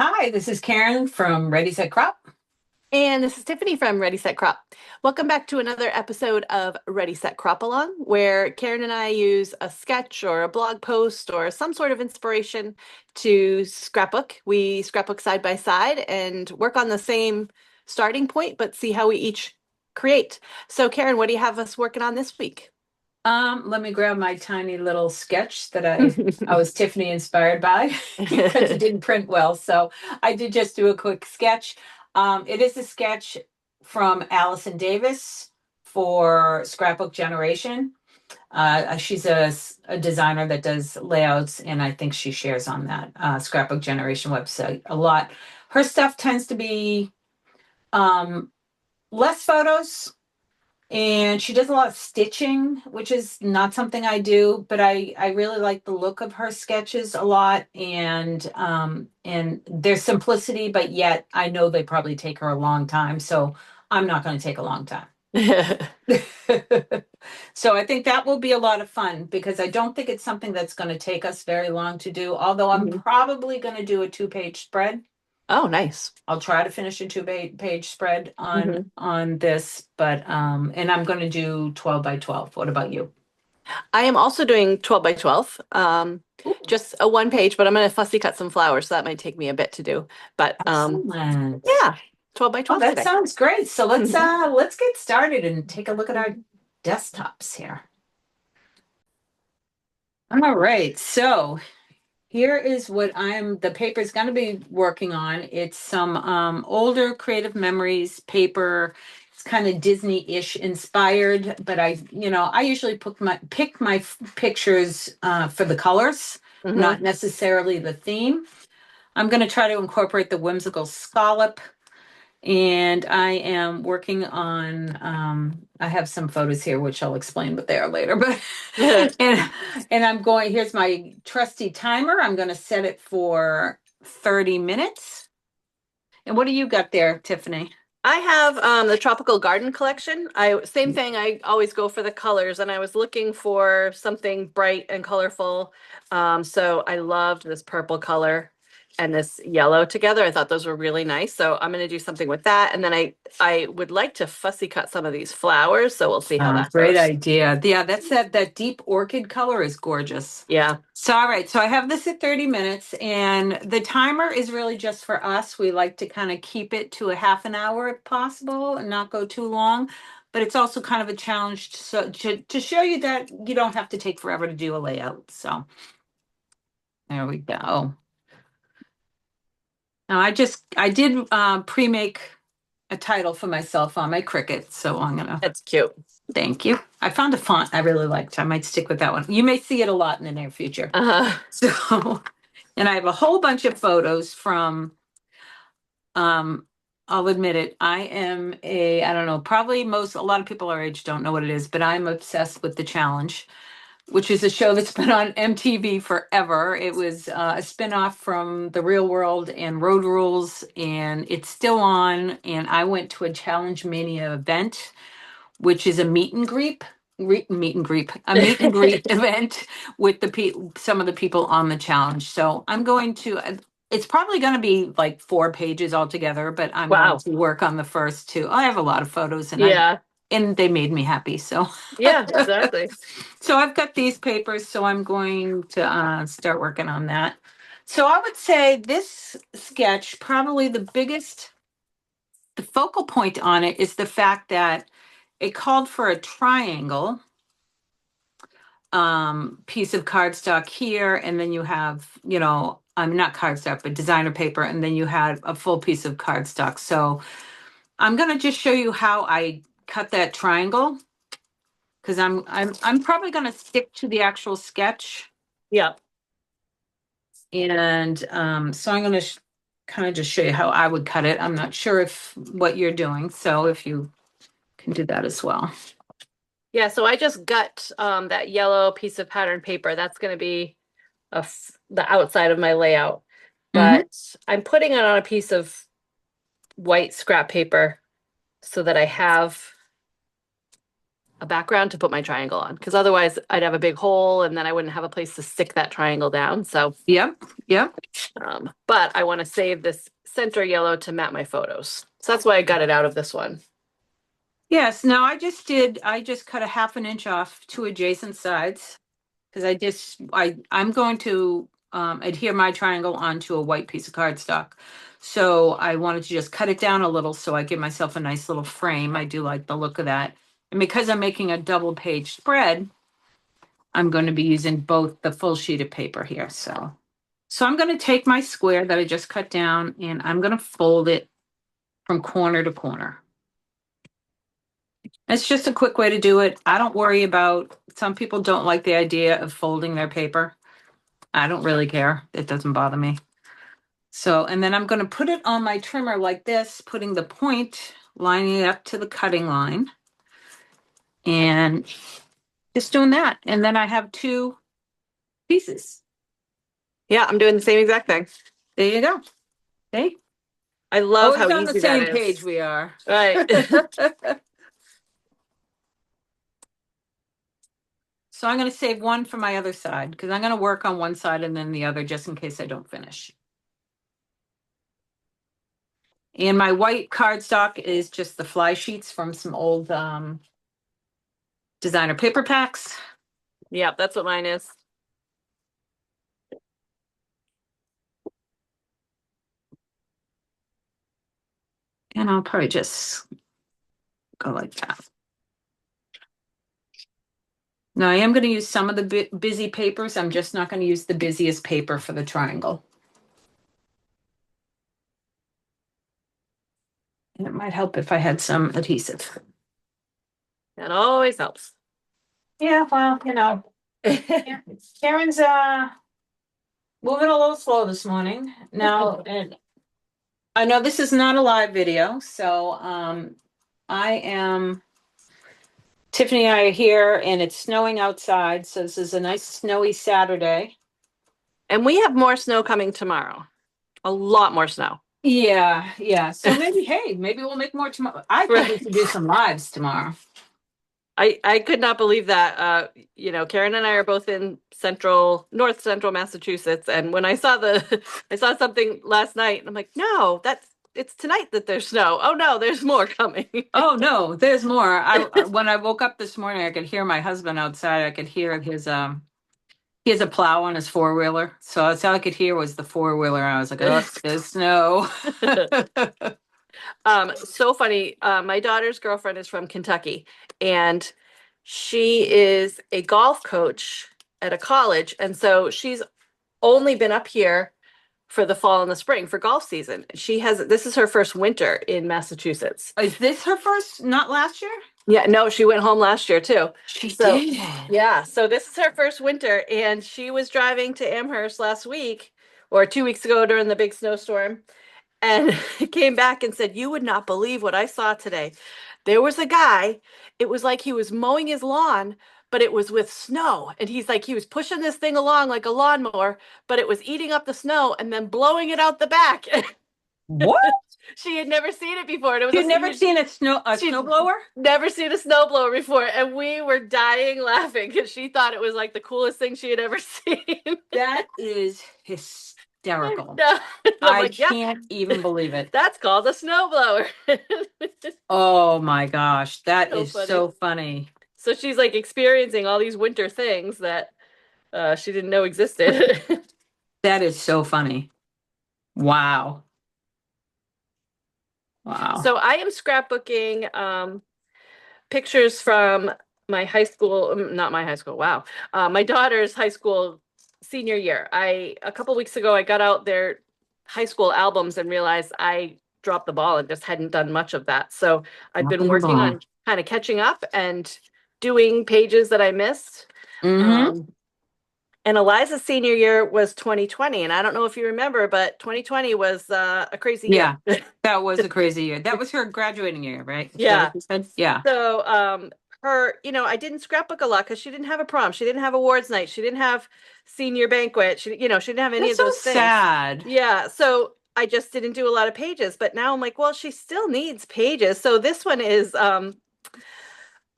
Hi, this is Karen from Ready Set Crop. And this is Tiffany from Ready Set Crop. Welcome back to another episode of Ready Set Crop Along, where Karen and I use a sketch or a blog post or some sort of inspiration to scrapbook. We scrapbook side by side and work on the same starting point, but see how we each create. So, Karen, what do you have us working on this week? Let me grab my tiny little sketch that I was Tiffany inspired by because it didn't print well. So I did just do a quick sketch. It is a sketch from Allison Davis for Scrapbook Generation. She's a designer that does layouts, and I think she shares on that Scrapbook Generation website a lot. Her stuff tends to be um, less photos. And she does a lot of stitching, which is not something I do, but I really like the look of her sketches a lot, and their simplicity, but yet I know they probably take her a long time, so I'm not going to take a long time. So I think that will be a lot of fun because I don't think it's something that's going to take us very long to do, although I'm Mhm. probably going to do a two-page spread. Oh, nice. I'll try to finish a two page spread on Mhm. on this, but and I'm going to do 12 by 12. What about you? I am also doing 12 by 12, Ooh, just a one page, but I'm going to fussy cut some flowers, so that might take me a bit to do. But excellent. yeah, 12 by Oh, 12 that today. sounds great. So let's get started and take a look at our desktops here. All right. So here is what the paper's going to be working on. It's some older Creative Memories paper. It's kind of Disney-ish inspired, but I usually pick my pictures for the colors, Hmm. not necessarily the theme. I'm going to try to incorporate the whimsical scallop, and I am working on, I have some photos here, which I'll explain what they are later, but, and, here's my trusty timer. I'm going to set it for 30 minutes. And what do you got there, Tiffany? I have the tropical garden collection. I same thing. I always go for the colors, and I was looking for something bright and colorful. So I loved this purple color and this yellow together. I thought those were really nice. So I'm going to do something with that, and then I would like to fussy cut some of these flowers. So we'll see how that Great goes. idea. Yeah, that deep orchid color is gorgeous. Yeah. So, all right. So I have this at 30 minutes, and the timer is really just for us. We like to kind of keep it to a half an hour if possible and not go too long. But it's also kind of a challenge to show you that you don't have to take forever to do a layout. So there we go. Now I did pre-make a title for myself on my Cricut, so I'm gonna That's cute. thank you. I found a font I really liked. I might stick with that one. You may see it a lot in the near future. Uh-huh. So, and I have a whole bunch of photos from, um, I'll admit it, I don't know, probably a lot of people our age don't know what it is, but I'm obsessed with The Challenge, which is a show that's been on MTV forever. It was a spinoff from The Real World and Road Rules, and it's still on. And I went to a Challenge Mania event, which is a a meet and greet event with some of the people on the challenge. So it's probably going to be like 4 pages altogether, but I'm going Wow. to work on the first two. I have a lot of photos, Yeah. and they made me happy. So, Yeah, exactly. so I've got these papers, so I'm going to start working on that. So I would say this sketch, probably the focal point on it is the fact that it called for a triangle piece of cardstock here, and then you have, I'm not cardstock, but designer paper, and then you had a full piece of cardstock. So I'm gonna just show you how I cut that triangle because I'm probably gonna stick to the actual sketch, Yeah. and so I'm gonna kind of just show you how I would cut it. I'm not sure if what you're doing, so if you can do that as well. Yeah, so I just got that yellow piece of pattern paper. That's going to be the outside of my layout. Hmm. But I'm putting it on a piece of white scrap paper so that I have a background to put my triangle on, because otherwise I'd have a big hole and then I wouldn't have a place to stick that triangle down. So, Yep, yep. but I want to save this center yellow to map my photos. So that's why I got it out of this one. Yes, no, I just cut a half an inch off two adjacent sides because I'm going to adhere my triangle onto a white piece of cardstock. So I wanted to just cut it down a little so I give myself a nice little frame. I do like the look of that. And because I'm making a double page spread, I'm going to be using both the full sheet of paper here. So I'm going to take my square that I just cut down and I'm going to fold it from corner to corner. It's just a quick way to do it. I don't worry about, some people don't like the idea of folding their paper. I don't really care. It doesn't bother me. So, and then I'm going to put it on my trimmer like this, putting the point, lining it up to the cutting line. And just doing that. And then I have two pieces. Yeah, I'm doing the same exact thing. There you go. See? I love how Always on the easy that same is. page we are. Right. So I'm going to save one for my other side because I'm going to work on one side and then the other just in case I don't finish. And my white cardstock is just the fly sheets from some old designer paper packs. Yeah, that's what mine is. And I'll probably just go like that. Now I am going to use some of the busy papers. I'm just not going to use the busiest paper for the triangle. And it might help if I had some adhesive. That always helps. Yeah, well, you know, Karen's moving a little slow this morning. Now, and I know this is not a live video, so Tiffany and I are here and it's snowing outside, so this is a nice snowy Saturday. And we have more snow coming tomorrow. A lot more snow. Yeah, yeah. So maybe we'll make more tomorrow. I think we should do some lives tomorrow. I could not believe that. Karen and I are both in north central Massachusetts, and when I saw I saw something last night, and I'm like, no, it's tonight that there's snow. Oh no, there's more coming. Oh no, there's more. When I woke up this morning, I could hear my husband outside. I could hear he has a plow on his four-wheeler. So that's all I could hear was the four-wheeler. And I was like, oh, there's snow. So funny. My daughter's girlfriend is from Kentucky, and she is a golf coach at a college. And so she's only been up here for the fall and the spring for golf season. This is her first winter in Massachusetts. Is this her first, not last year? Yeah, no, she went home last year too. She did. Yeah, so this is her first winter, and she was driving to Amherst last week or 2 weeks ago during the big snowstorm, and came back and said, "You would not believe what I saw today. There was a guy, it was like he was mowing his lawn, but it was with snow. And he's like, he was pushing this thing along like a lawnmower, but it was eating up the snow and then blowing it out the back." What? She had never seen it before. And it was You'd never seen a snowblower? Never seen a snowblower before. And we were dying laughing because she thought it was like the coolest thing she had ever seen. That is hysterical. No. I can't even believe it. That's called a snowblower. Oh my gosh, that is funny. so funny. So she's like experiencing all these winter things that she didn't know existed. That is so funny. Wow. Wow. So I am scrapbooking pictures from my high school, not my high school, wow. My daughter's high school senior year. A couple weeks ago, I got out their high school albums and realized I dropped the ball and just hadn't done much of that. So I've been working on kind of catching up and doing pages that I missed. Mm-hmm. And Eliza's senior year was 2020. And I don't know if you remember, but 2020 was a crazy year. Yeah, that was a crazy year. That was her graduating year, right? Yeah. Yeah. So I didn't scrapbook a lot because she didn't have a prom. She didn't have awards night. She didn't have senior banquet. She didn't have any of those things. Sad. Yeah. So I just didn't do a lot of pages. But now I'm like, well, she still needs pages. So this one is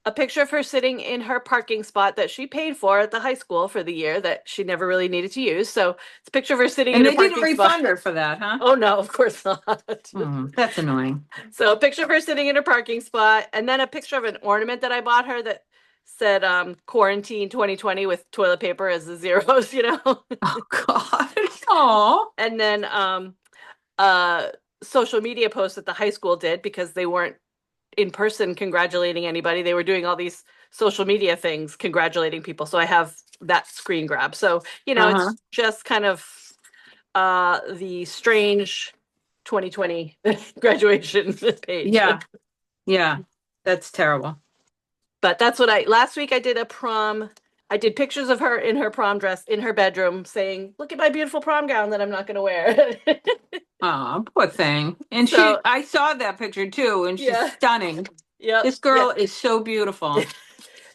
a picture of her sitting in her parking spot that she paid for at the high school for the year that she never really needed to use. So it's a picture of her sitting in And her they didn't parking spot. refund her for that, huh? Oh no, of course not. That's annoying. So a picture of her sitting in her parking spot, and then a picture of an ornament that I bought her that said quarantine 2020 with toilet paper as the zeros, you know. Oh God. Oh. And then uh social media post that the high school did because they weren't in person congratulating anybody. They were doing all these social media things congratulating people. So I have that screen grab. So, you know, Uh-huh. it's just kind of the strange 2020 graduation page. Yeah. Yeah. That's terrible. But that's what I last week I did a prom. I did pictures of her in her prom dress in her bedroom saying, "Look at my beautiful prom gown that I'm not going to wear." Oh, poor thing. And So, I saw that picture too, and she's yeah. stunning. Yep. This girl is so beautiful.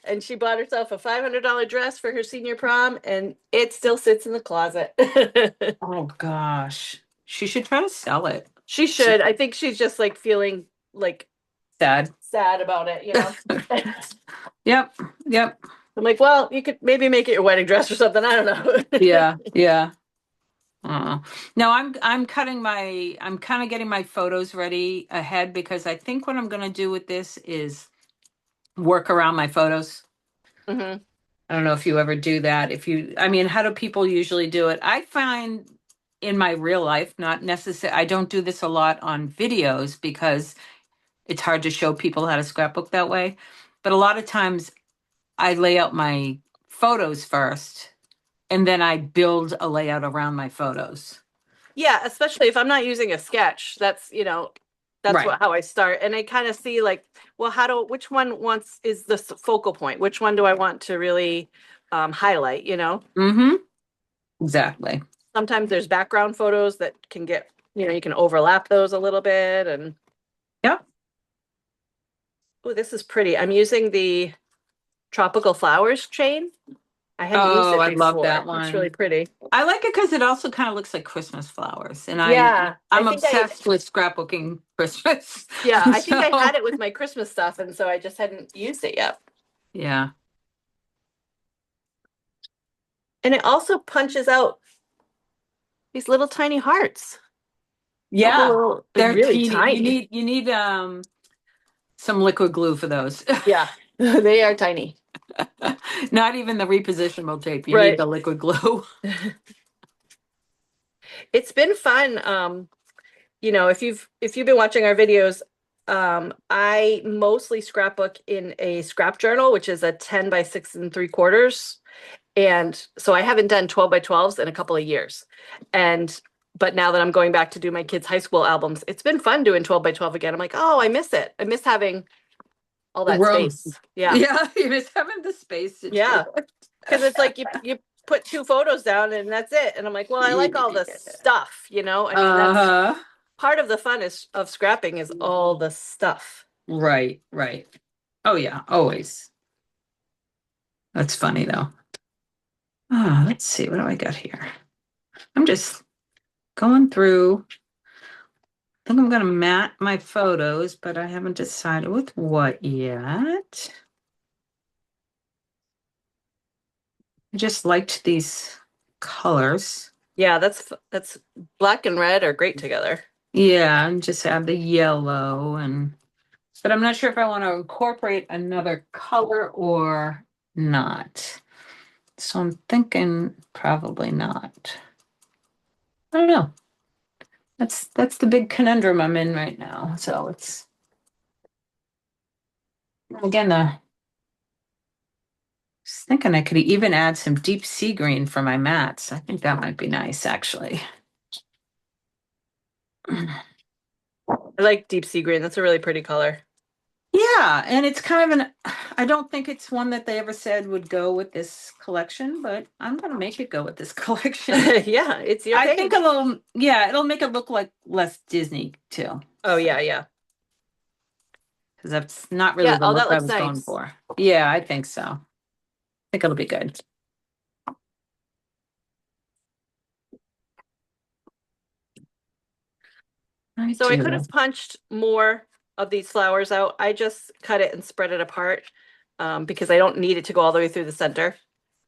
And she bought herself a $500 dress for her senior prom, and it still sits in the closet. Oh gosh. She should try to sell it. She should. I think she's just like feeling like Sad. sad about it, you know. Yep. Yep. I'm like, well, you could maybe make it your wedding dress or something. I don't know. Yeah. Yeah. No, I'm kind of getting my photos ready ahead because I think what I'm going to do with this is work around my photos. Hmm. I don't know if you ever do that. I mean, how do people usually do it? I find in my real life, not necessary. I don't do this a lot on videos because it's hard to show people how to scrapbook that way. But a lot of times I lay out my photos first and then I build a layout around my photos. Yeah, especially if I'm not using a sketch. That's, you know, that's Right. what how I start. And I kind of see like, well, which one wants is the focal point? Which one do I want to really highlight, you know? Mm-hmm. Exactly. Sometimes there's background photos that can get, you know, you can overlap those a little bit. And Yep. oh, this is pretty. I'm using the tropical flowers chain. I hadn't used Oh, it I love before. that It's really one. pretty. I like it because it also kind of looks like Christmas flowers, and Yeah, I I'm think I obsessed with scrapbooking Christmas. yeah, I think I So had it with my Christmas stuff, and so I just hadn't used it yet. yeah, And it also punches out these little tiny hearts. yeah, Like they're really teeny. tiny. You need some liquid glue for those. Yeah, they are tiny. Not even the repositionable tape. You need Right. the liquid glue. It's been fun. You know, if you've been watching our videos, I mostly scrapbook in a scrap journal, which is a 10 by 6 3/4. And so I haven't done 12 by 12s in a couple of years. And but now that I'm going back to do my kids' high school albums, it's been fun doing 12 by 12 again. I'm like, oh, I miss it. I miss having all The that room. space. Yeah. Yeah, you just having the space to do Yeah. it. Because it's like you put two photos down and that's it. And I'm like, well, I like all the stuff, you know? I mean, that's Uh-huh. part of the fun is of scrapping is all the stuff. Right, right. Oh yeah, always. That's funny though. Ah, let's see, what do I got here? I'm just going through. I think I'm gonna mat my photos, but I haven't decided with what yet. I just liked these colors. Yeah, that's black and red are great together. Yeah, and just have the yellow but I'm not sure if I want to incorporate another color or not. So I'm thinking probably not. I don't know. That's the big conundrum I'm in right now. So it's again just thinking I could even add some deep sea green for my mats. I think that might be nice actually. I like deep sea green. That's a really pretty color. Yeah, and it's kind of I don't think it's one that they ever said would go with this collection, but I'm gonna make it go with this collection. Yeah, it's your I think page. it'll make it look like less Disney too. Oh yeah, yeah. Because that's not really Yeah, the oh, look that I looks was going nice. for. Yeah, I think so. I think it'll be good. I So I could do. have punched more of these flowers out. I just cut it and spread it apart. because I don't need it to go all the way through the center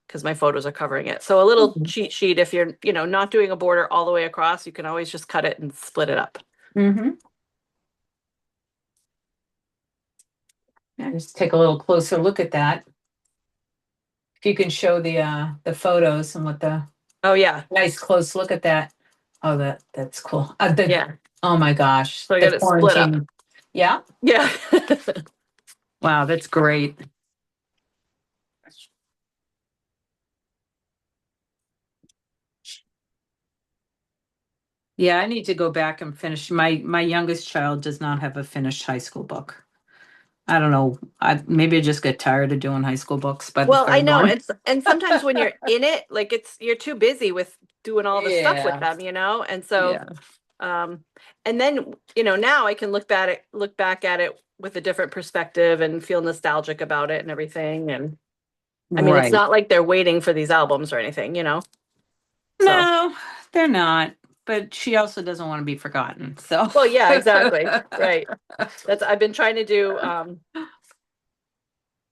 because my photos are covering it. So a little cheat sheet, if you're, not doing a border all the way across, you can always just cut it and split it up. Mm-hmm. Yeah, just take a little closer look at that. If you can show the photos and what the Oh yeah. nice close look at that. Oh, that's cool. Yeah. Oh my gosh, So I the got it split up. quarantine. Yeah. Yeah. Wow, that's great. Yeah, I need to go back and finish. My youngest child does not have a finished high school book. I don't know. Maybe I just get tired of doing high school books by the Well, I third know. one. And sometimes when you're in it, like you're too busy with doing all the stuff with Yeah. them. And so Yeah. um and then, now I can look back at it with a different perspective and feel nostalgic about it and everything. And I mean, it's Right. not like they're waiting for these albums or anything. So, No, they're not. But she also doesn't want to be forgotten. So. well, yeah, exactly. Right. I've been trying to do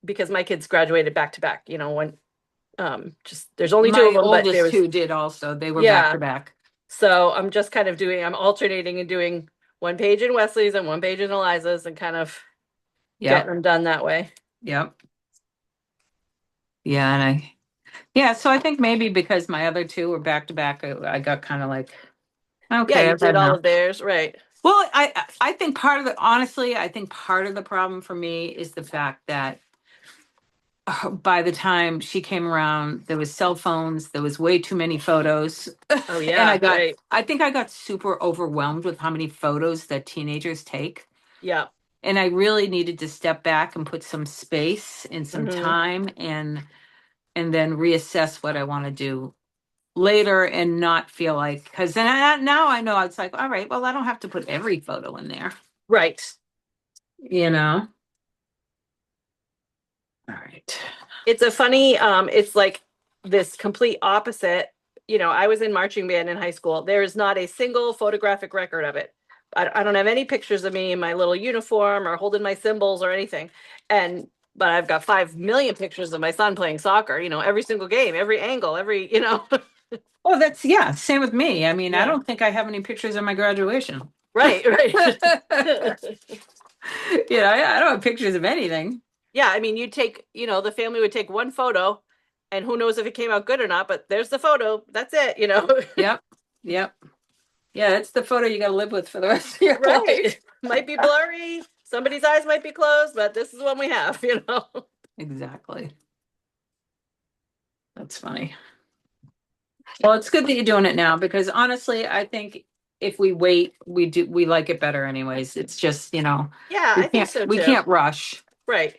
because my kids graduated back to back, when just there's only two of My them, but there oldest was two did also. They were back to yeah. back. So I'm just kind of I'm alternating and doing one page in Wesley's and one page in Eliza's and kind of getting Yep. them done that way. Yep. Yeah, yeah, so I think maybe because my other two were back to back, I got kind of like, Yeah, okay, you I've had did all enough. of theirs, right? Well, I think honestly, I think part of the problem for me is the fact that by the time she came around, there was cell phones, there was way too many photos. Oh And yeah, right. I think I got super overwhelmed with how many photos that teenagers take. Yeah. And I really needed to step back and put some space and some Hmm. time and then reassess what I want to do later and not feel like because then now I know it's like, all right, well, I don't have to put every photo in there, Right. you know. All right. It's it's like this complete opposite. I was in marching band in high school. There is not a single photographic record of it. I don't have any pictures of me in my little uniform or holding my cymbals or anything. But I've got 5 million pictures of my son playing soccer, every single game, every angle, every. Oh, that's yeah, same with me. I mean, I Yeah. don't think I have any pictures of my graduation. Right, right. I don't have pictures of anything. Yeah, I mean, the family would take one photo and who knows if it came out good or not, but there's the photo. That's it. Yep. Yep. Yeah, it's the photo you got to live with for the rest of your life. Right. Might be blurry. Somebody's eyes might be closed, but this is what we have. Exactly. That's funny. Well, it's good that you're doing it now because honestly, I think if we wait, we like it better anyways. It's just, Yeah, I think so we too. can't rush. Right.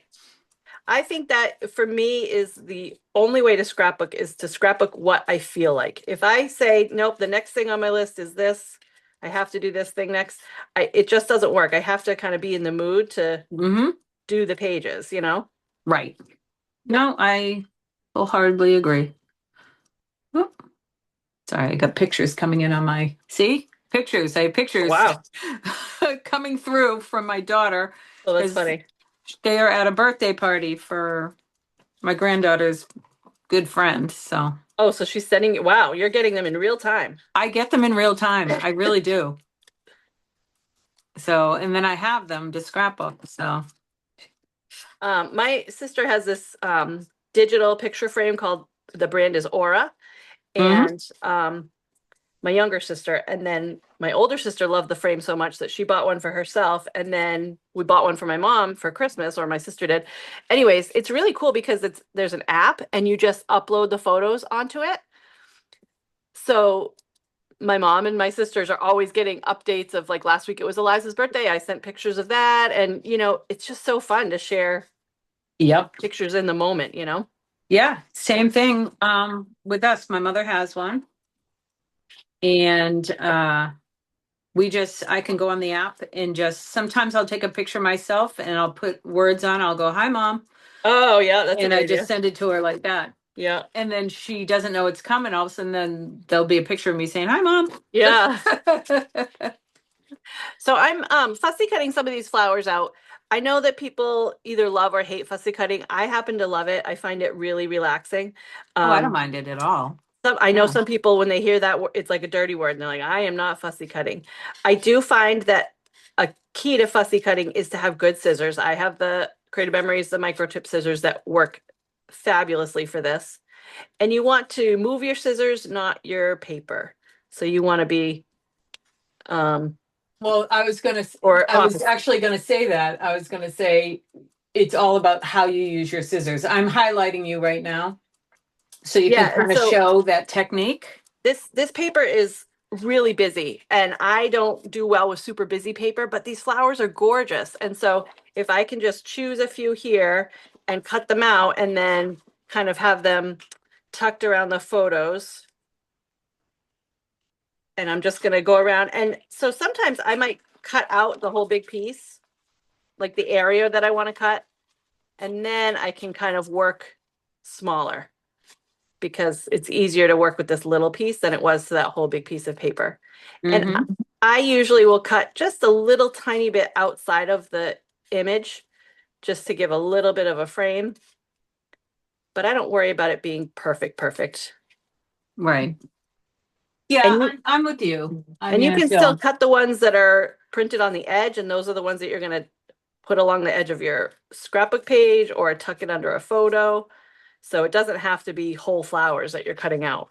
I think that for me is the only way to scrapbook is to scrapbook what I feel like. If I say, nope, the next thing on my list is this, I have to do this thing next, it just doesn't work. I have to kind of be in the mood to Mm-hmm. do the pages. Right. No, I wholeheartedly agree. Oh, sorry, I got pictures coming in on my see pictures. I have pictures Wow. coming through from my daughter Oh, that's because funny. they are at a birthday party for my granddaughter's good friend. So Oh, so she's sending you, wow, you're getting them in real time. I get them in real time. I really do. So, and then I have them to scrapbook. So, My sister has this digital picture frame called the brand is Aura, mhm. and my younger sister, and then my older sister loved the frame so much that she bought one for herself, and then we bought one for my mom for Christmas, or my sister did. Anyways, it's really cool because there's an app and you just upload the photos onto it. So my mom and my sisters are always getting updates of like last week it was Eliza's birthday. I sent pictures of that, and it's just so fun to share Yep. pictures in the moment. Yeah, same thing with us. My mother has one. And I can go on the app and just sometimes I'll take a picture myself and I'll put words on. I'll go, "Hi, mom." Oh yeah, that's a And good I just idea. send it to her like that. Yeah. And then she doesn't know it's coming. All of a sudden, then there'll be a picture of me saying, "Hi, mom." Yeah. So I'm fussy cutting some of these flowers out, I know that people either love or hate fussy cutting. I happen to love it. I find it really relaxing. Oh, I don't Um, mind it at all. I know Yeah. some people when they hear that it's like a dirty word and they're like, I am not fussy cutting. I do find that a key to fussy cutting is to have good scissors. I have the Creative Memories, the microchip scissors that work fabulously for this. And you want to move your scissors, not your paper. So you want to be Well, or I was opposite. actually gonna say that. I was gonna say it's all about how you use your scissors. I'm highlighting you right now, so you can Yeah, and kind of so show that technique. this paper is really busy and I don't do well with super busy paper, but these flowers are gorgeous. And so if I can just choose a few here and cut them out and then kind of have them tucked around the photos. And I'm just going to go around. And so sometimes I might cut out the whole big piece, like the area that I want to cut. And then I can kind of work smaller because it's easier to work with this little piece than it was to that whole big piece of paper. And Mm-hmm. I usually will cut just a little tiny bit outside of the image just to give a little bit of a frame. But I don't worry about it being perfect, perfect. Right. Yeah, And I'm with you. I and mean, you I can still feel cut the ones that are printed on the edge, and those are the ones that you're going to put along the edge of your scrapbook page or tuck it under a photo. So it doesn't have to be whole flowers that you're cutting out.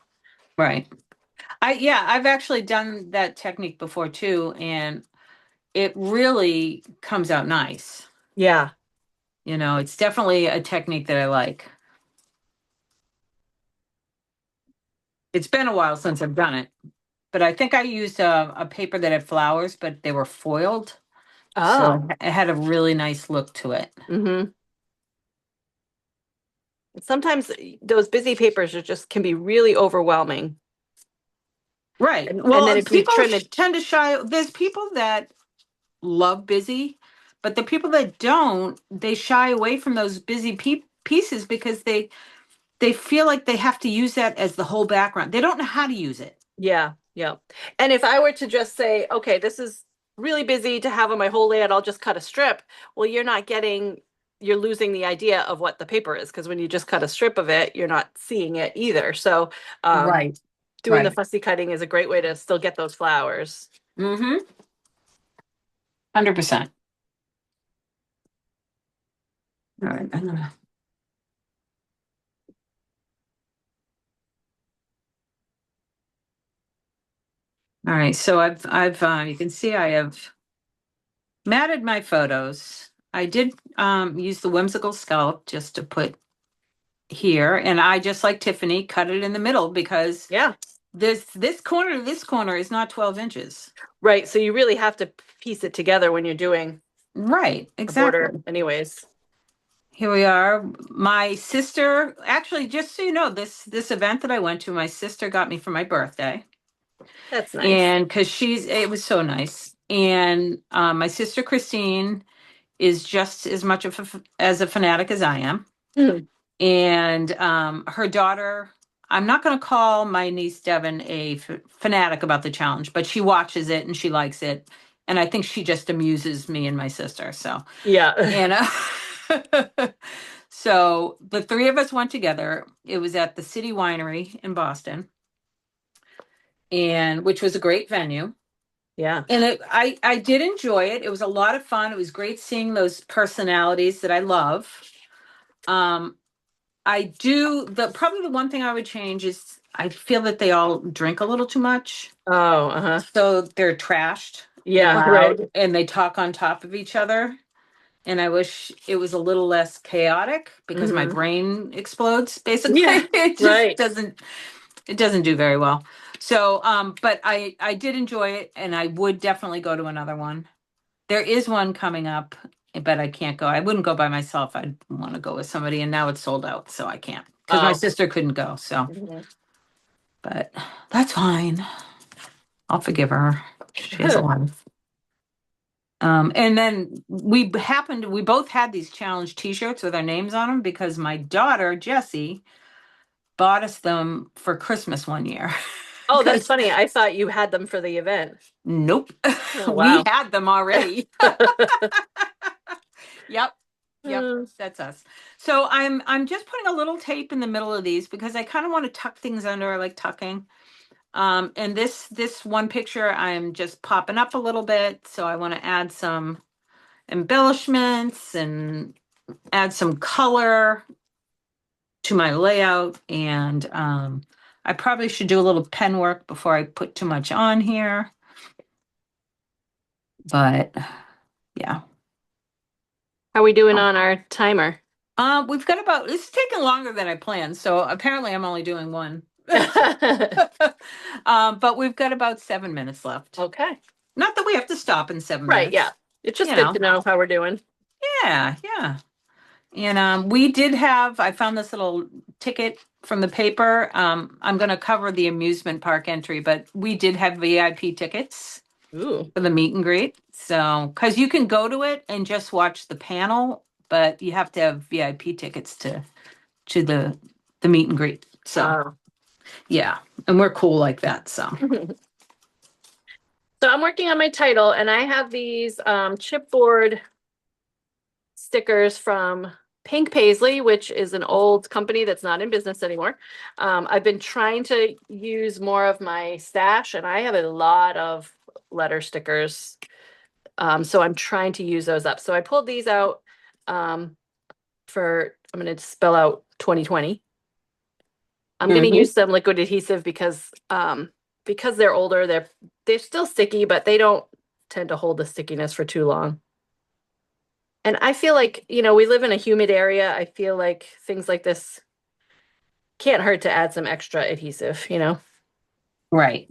right. Yeah, I've actually done that technique before too, and it really comes out nice. Yeah. It's definitely a technique that I like. It's been a while since I've done it, but I think I used a paper that had flowers, but they were foiled. Oh. So it had a really nice look to it. Mm-hmm. Sometimes those busy papers are just can be really overwhelming. Right. And then Well, if you trim it, tend to shy. There's people that love busy, but the people that don't, they shy away from those busy pieces because they feel like they have to use that as the whole background. They don't know how to use it. yeah, yeah. And if I were to just say, okay, this is really busy to have on my whole layout, I'll just cut a strip. Well, you're losing the idea of what the paper is because when you just cut a strip of it, you're not seeing it either. So, Right. doing the Right. fussy cutting is a great way to still get those flowers. Mm-hmm. 100%. All right. All right. So you can see I have matted my photos. I did use the whimsical scallop just to put here, and I just like Tiffany cut it in the middle because Yeah, this corner to this corner is not 12 inches. right. So you really have to piece it together when you're doing Right, the border exactly. anyways. Here we are. My sister, actually, just so you know, this event that I went to, my sister got me for my birthday, That's nice. and because it was so nice. And my sister Christine is just as much as a fanatic as I am. Mm. And her daughter, I'm not going to call my niece Devin a fanatic about the challenge, but she watches it and she likes it. And I think she just amuses me and my sister. So, Yeah. and so the three of us went together. It was at the City Winery in Boston, and which was a great venue. Yeah. And I did enjoy it. It was a lot of fun. It was great seeing those personalities that I love. Um, I do probably the one thing I would change is I feel that they all drink a little too much. Oh, uh-huh. So they're trashed and Yeah, right. loud and they talk on top of each other. And I wish it was a little less chaotic because my Hmm. brain explodes Yeah, basically. right. It doesn't do very well. So but I did enjoy it and I would definitely go to another one. There is one coming up, but I can't go. I wouldn't go by myself. I'd want to go with somebody, and now it's sold out, so I can't because my Oh. sister couldn't go. So, Mhm. but that's fine. I'll forgive her. She has a life. And then we both had these challenge T-shirts with our names on them because my daughter Jessie bought us them for Christmas one year. Oh, that's Because funny. I thought you had them for the event. nope, Oh, we wow. had them already. Yep. Yep. Mm. That's us. So I'm just putting a little tape in the middle of these because I kind of want to tuck things under. I like tucking. And this one picture I'm just popping up a little bit, so I want to add some embellishments and add some color to my layout. And I probably should do a little pen work before I put too much on here. But yeah. How are we doing on our timer? We've got about, it's taken longer than I planned, so apparently I'm only doing one. But we've got about 7 minutes left. Okay. Not that we have to stop in seven Right, minutes. yeah. It's just You good know. to know how we're doing. Yeah, yeah. And we did have, I found this little ticket from the paper. I'm going to cover the amusement park entry, but we did have VIP tickets Ooh. for the meet and greet. So, because you can go to it and just watch the panel, but you have to have VIP tickets to the meet and greet. So, Oh. yeah, and we're cool like that. So, So I'm working on my title, and I have these chipboard stickers from Pink Paisley, which is an old company that's not in business anymore. I've been trying to use more of my stash, and I have a lot of letter stickers. So I'm trying to use those up. So I pulled these out I'm going to spell out 2020. I'm going to Mhm. use some liquid adhesive because they're older, they're still sticky, but they don't tend to hold the stickiness for too long. And I feel like, we live in a humid area. I feel like things like this can't hurt to add some extra adhesive. Right.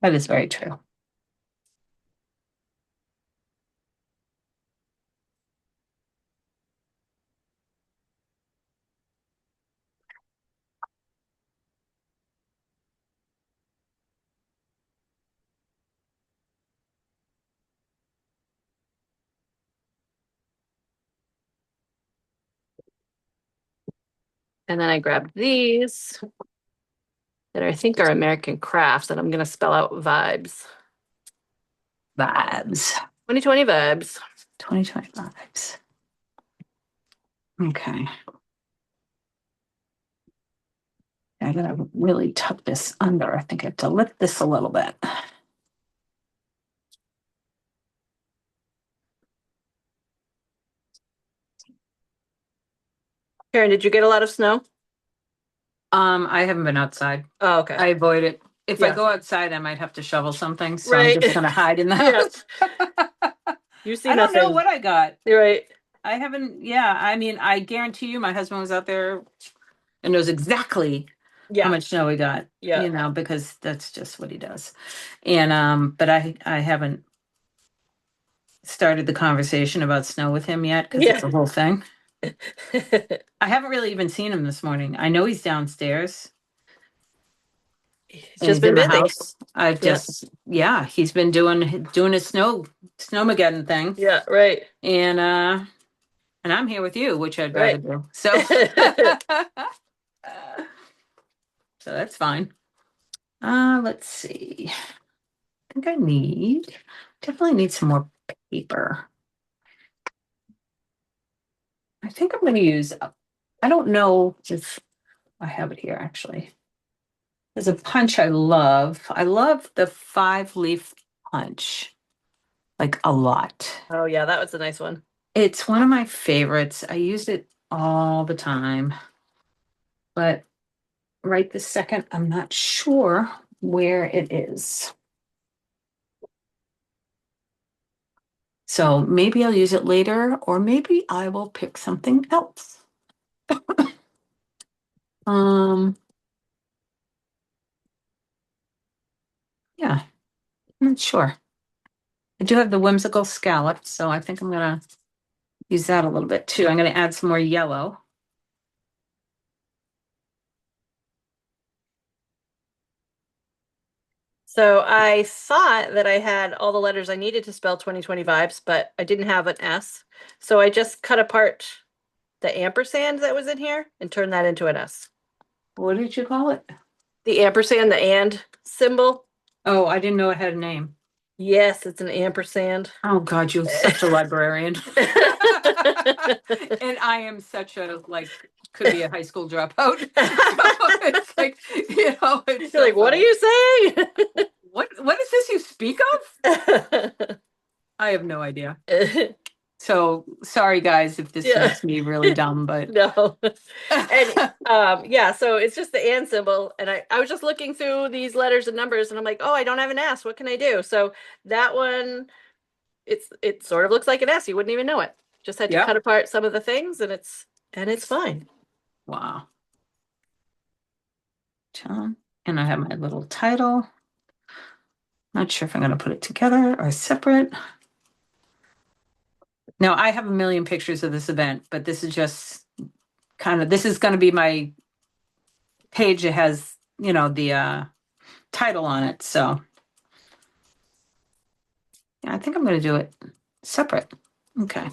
That is very true. And then I grabbed these that I think are American Crafts, and I'm going to spell out vibes. Vibes. 2020 vibes. 2020 vibes. Okay. I gotta really tuck this under. I think I have to lift this a little bit. Karen, did you get a lot of snow? I haven't been outside. Oh, okay. I avoid it. If I Yeah. go outside, I might have to shovel something, so I'm Right. just gonna hide in the Yeah. house. You see I don't know nothing. what I got. You're right. I haven't, yeah, I mean, I guarantee you my husband was out there and knows exactly how Yeah. much snow we got, Yeah. because that's just what he does. And but I haven't started the conversation about snow with him yet because it's Yeah. a whole thing. I haven't really even seen him this morning. I know he's downstairs It's and just he's in been the busy. house. I've Yeah. just, yeah, he's been doing his snowmageddon thing. Yeah. Right. And I'm here with you, which I'd rather Right. do. So so that's fine. Let's see. I think definitely need some more paper. I think I'm going to use, I don't know if I have it here actually. There's a punch I love. I love the 5-leaf punch, like a lot. Oh, yeah, that was a nice one. It's one of my favorites. I use it all the time, but right this second, I'm not sure where it is. So maybe I'll use it later, or maybe I will pick something else. Um, yeah, I'm not sure. I do have the whimsical scallop, so I think I'm gonna use that a little bit too. I'm gonna add some more yellow. So I thought that I had all the letters I needed to spell 2020 vibes, but I didn't have an S. So I just cut apart the ampersand that was in here and turned that into an S. What did you call it? The ampersand, the and symbol. Oh, I didn't know it had a name. Yes, it's an ampersand. Oh God, you're such a librarian. And I am such a like could be a high school dropout. So it's like, it's You're so like, what are funny. you saying? What is this you speak of? I have no idea. So sorry guys if this Yeah. makes me really dumb, but No. And yeah, so it's just the and symbol. And I was just looking through these letters and numbers and I'm like, oh, I don't have an S. What can I do? So that one, it sort of looks like an S. You wouldn't even know it. Just had to yep. cut apart some of the things and it's fine. Wow. John. And I have my little title. Not sure if I'm going to put it together or separate. Now, I have a million pictures of this event, but this is just this is going to be my page that has, the title on it. So yeah, I think I'm going to do it separate. Okay.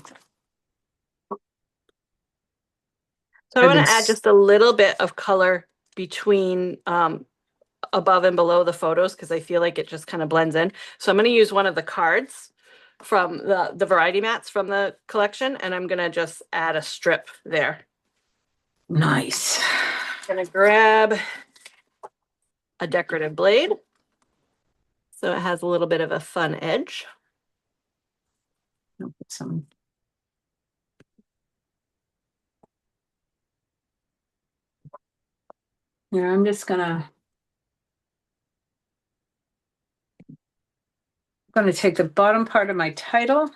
So I I've want been, to add just a little bit of color between above and below the photos because I feel like it just kind of blends in. So I'm going to use one of the cards from the variety mats from the collection, and I'm going to just add a strip there. nice. Gonna grab a decorative blade so it has a little bit of a fun edge. I'll put some. Yeah, I'm just gonna take the bottom part of my title.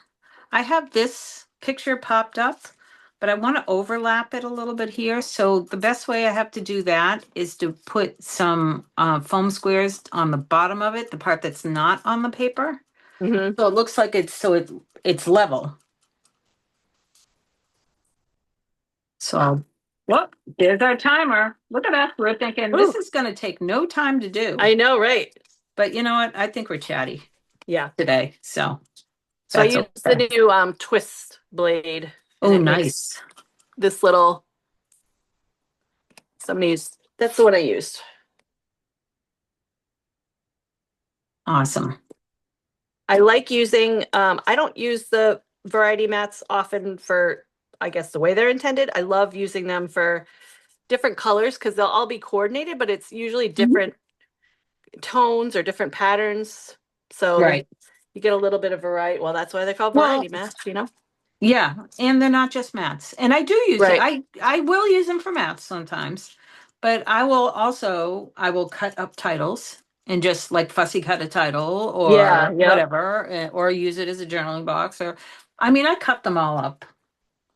I have this picture popped up, but I want to overlap it a little bit here. So the best way I have to do that is to put some foam squares on the bottom of it, the part that's not on the paper. Mm-hmm. So it looks like it's level. So, well, there's our timer. Look at us. We're thinking this Ooh, is going to take no time to do. I know, right? But you know what? I think we're chatty Yeah. today. So So I that's used the okay. new twist blade, and Oh, it makes nice. this little. Somebody used. That's the one I used. Awesome. I like using. I don't use the variety mats often for, I guess, the way they're intended. I love using them for different colors because they'll all be coordinated, but it's usually Mhm. different tones or different patterns. So then Right. you get a little bit of variety. Well, that's why they're called Well, variety mats. yeah, and they're not just mats. And I do use it. Right. I will use them for mats sometimes, but I will cut up titles and just like fussy cut a title Yeah. or Yep. whatever, or use it as a journaling box or I mean, I cut them all up.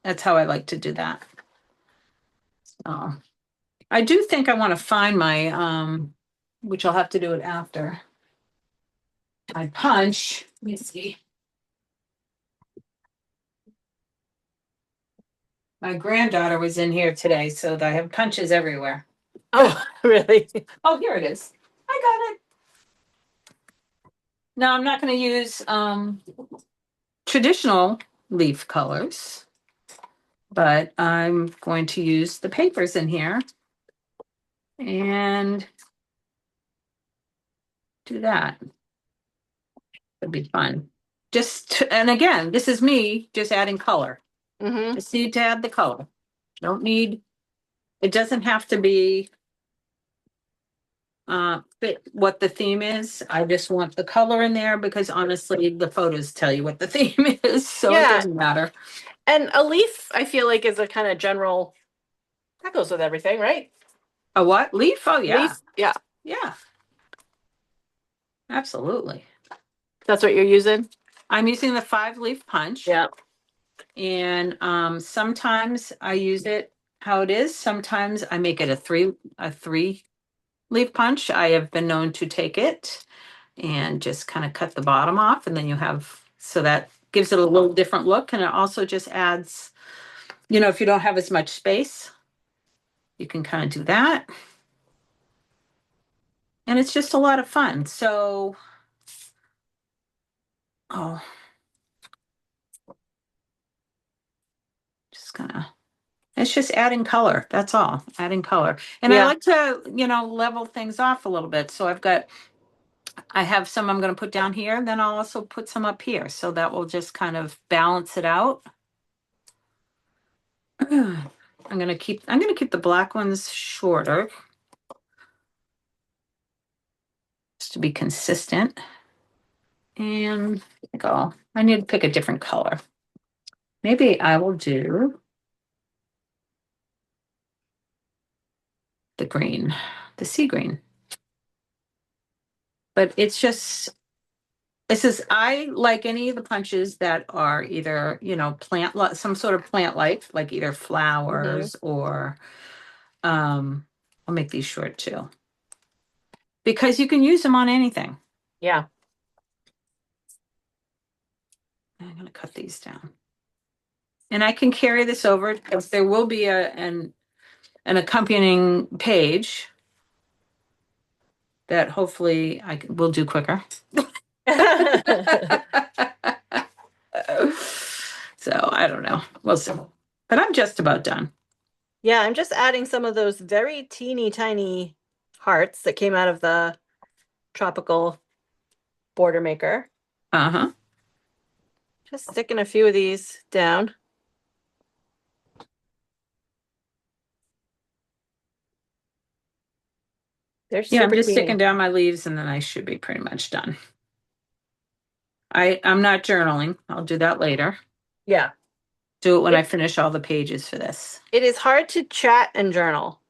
That's how I like to do that. So I do think I want to find my which I'll have to do it after. My punch. Let me see. My granddaughter was in here today, so I have punches everywhere. Oh, really? Oh, here it is. I got it. No, I'm not going to use traditional leaf colors, but I'm going to use the papers in here and do that. It'd be fun. And again, this is me just adding color. Mm-hmm. Just need to add the color. Don't need, it doesn't have to be fit what the theme is. I just want the color in there because honestly, the photos tell you what the theme is, so it Yeah. doesn't matter. And a leaf, I feel like, is a kind of general, that goes with everything, right? A what? Leaf? Oh yeah. Leaf. Yeah. Yeah, absolutely. That's what you're using. I'm using the 5 leaf punch Yeah. and sometimes I use it how it is. Sometimes I make it a 3 leaf punch. I have been known to take it and just kind of cut the bottom off and then you have so that gives it a little different look and it also just adds, if you don't have as much space, you can kind of do that. And it's just a lot of fun. So, oh, just gonna it's just adding color. That's all. Adding color. And I Yeah. like to, level things off a little bit. So I've got I have some I'm going to put down here, then I'll also put some up here. So that will just kind of balance it out. I'm going to keep the black ones shorter just to be consistent. And go. I need to pick a different color. Maybe I will do the green, the sea green. But it's just, this is, I like any of the punches that are either, some sort of plant life, like either flowers or, I'll make these short too. Because you can use them on anything. Yeah. I'm going to cut these down. And I can carry this over because there will be an accompanying page that hopefully will do quicker. So I don't know. We'll see. But I'm just about done. Yeah, I'm just adding some of those very teeny tiny hearts that came out of the tropical border maker. Uh-huh. Just sticking a few of these down. They're Yeah, I'm super just teeny. sticking down my leaves and then I should be pretty much done. I'm not journaling. I'll do that later. Yeah. Do it when I finish all the pages for this. It is hard to chat and journal.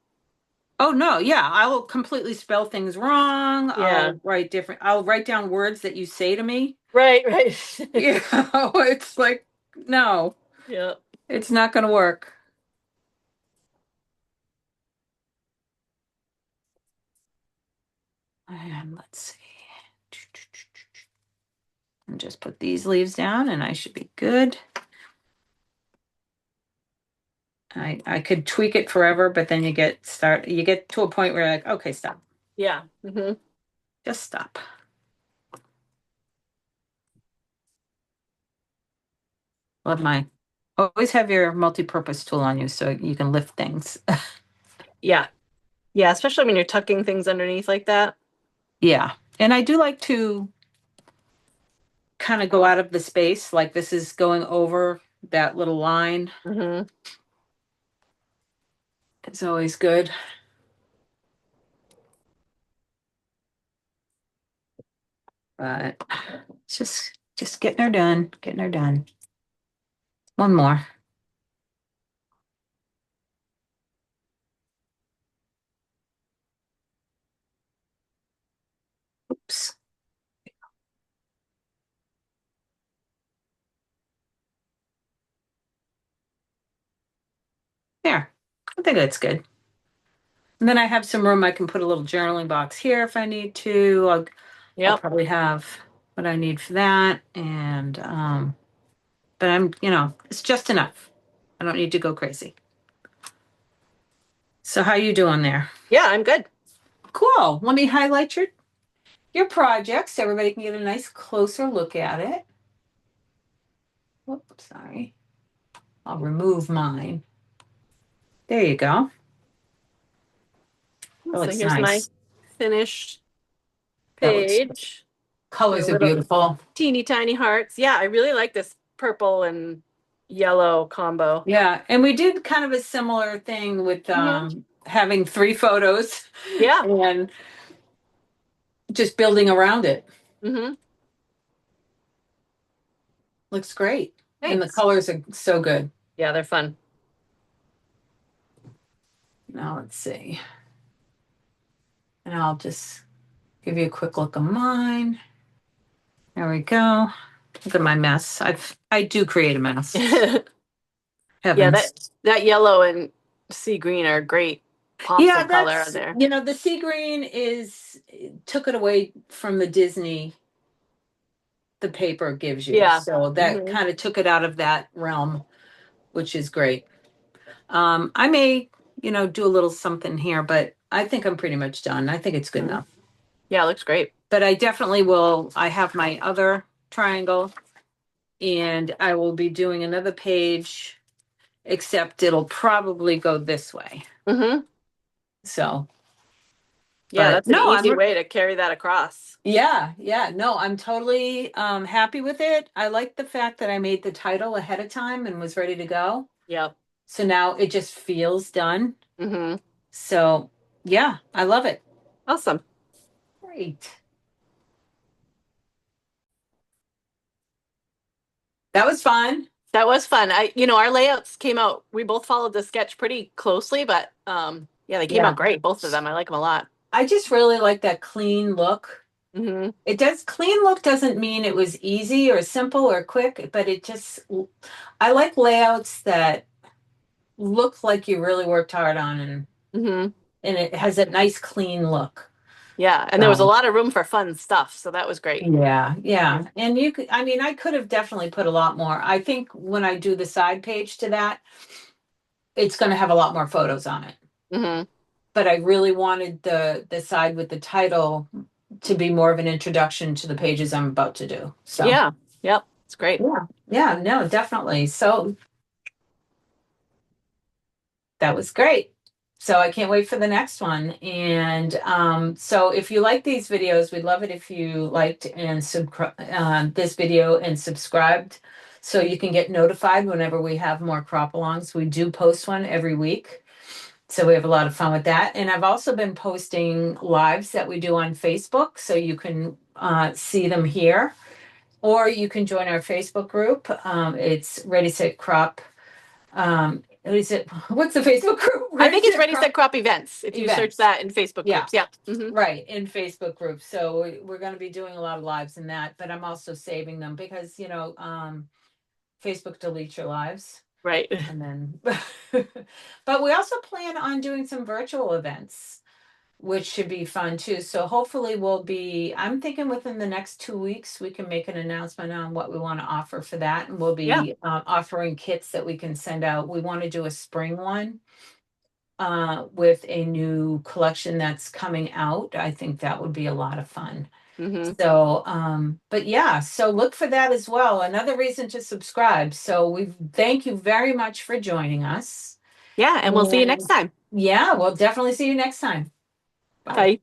Oh no, yeah, I will completely spell things wrong. Yeah. I'll write down words that you say to me. Right, right. Yeah, it's like, no, Yeah. it's not going to work. And let's see. And just put these leaves down and I should be good. I could tweak it forever, but then you get to a point where you're like, okay, stop. Yeah. Just stop. Always have your multi-purpose tool on you so you can lift things. Yeah. Yeah, especially when you're tucking things underneath like that. Yeah. And I do like to kind of go out of the space, like this is going over that little line. It's always good. But it's just getting her done, getting her done. One more. Oops. There. I think that's good. And then I have some room. I can put a little journaling box here if I need to. I'll probably have what I need for that. And but it's just enough. I don't need to go crazy. So how you doing there? Yeah, I'm good. Cool. Let me highlight your project so everybody can get a nice closer look at it. Whoops, sorry. I'll remove mine. There you go. That So looks here's my nice. finished That looks page. colors Your are little beautiful. teeny tiny hearts. Yeah, I really like this purple and yellow combo. Yeah, and we did kind of a similar thing with having 3 photos Yeah. and just building around it. Looks great. And the Thanks. colors are so good. Yeah, they're fun. Now let's see. And I'll just give you a quick look of mine. There we go. Look at my mess. I do create a mess. Yeah, Heavens. that yellow and sea green are great pops Yeah, of color on that's, there. the sea green took it away from the Disney the paper gives you. Yeah. So that kind of took it out of that realm, which is great. I may, do a little something here, but I think I'm pretty much done. I think it's good enough. Yeah, it looks great. But I definitely will. I have my other triangle and I will be doing another page, except it'll probably go this way. So Yeah, But that's an no, easy way to carry that across. yeah, no, I'm totally happy with it. I like the fact that I made the title ahead of time and was ready to go. Yep. So now it just feels done. Hmm. So yeah, I love it. Awesome. Great. That was fun. That was fun. Our layouts came out, we both followed the sketch pretty closely, but yeah, they came Yeah. out great, both of them. I like them a lot. I just really like that clean look. Hmm. It does clean look doesn't mean it was easy or simple or quick, but it just I like layouts that look like you really worked hard on Hmm. and it has a nice clean look. Yeah, and there was a So lot of room for fun stuff, so that was great. yeah, Yeah. yeah. And you could, I mean, I could have definitely put a lot more. I think when I do the side page to that, it's going to have a lot more photos on it. Hmm. But I really wanted the side with the title to be more of an introduction to the pages I'm about to do. So Yeah. Yep. It's great. yeah, yeah, no, definitely. So that was great. So I can't wait for the next one. And so if you like these videos, we'd love it if you liked and this video and subscribed so you can get notified whenever we have more crop alongs. We do post one every week. So we have a lot of fun with that. And I've also been posting lives that we do on Facebook. So you can see them here, or you can join our Facebook group. It's Ready Set Crop. What is it? What's the Facebook group? I Ready think it's Set Ready Set Crop Crop events if you search Events. that in Facebook Yeah, groups. Yeah. Hmm. right. In Facebook groups. So we're going to be doing a lot of lives in that, but I'm also saving them because, Facebook deletes your lives. Right. And then, but we also plan on doing some virtual events, which should be fun too. So hopefully I'm thinking within the next 2 weeks, we can make an announcement on what we want to offer for that. And we'll Yeah. be offering kits that we can send out. We want to do a spring one with a new collection that's coming out. I think that would be a lot of fun. Hmm. So, but yeah, so look for that as well. Another reason to subscribe. So we thank you very much for joining us. Yeah, and we'll see you next And time. yeah, we'll definitely see you next time. Bye. Bye.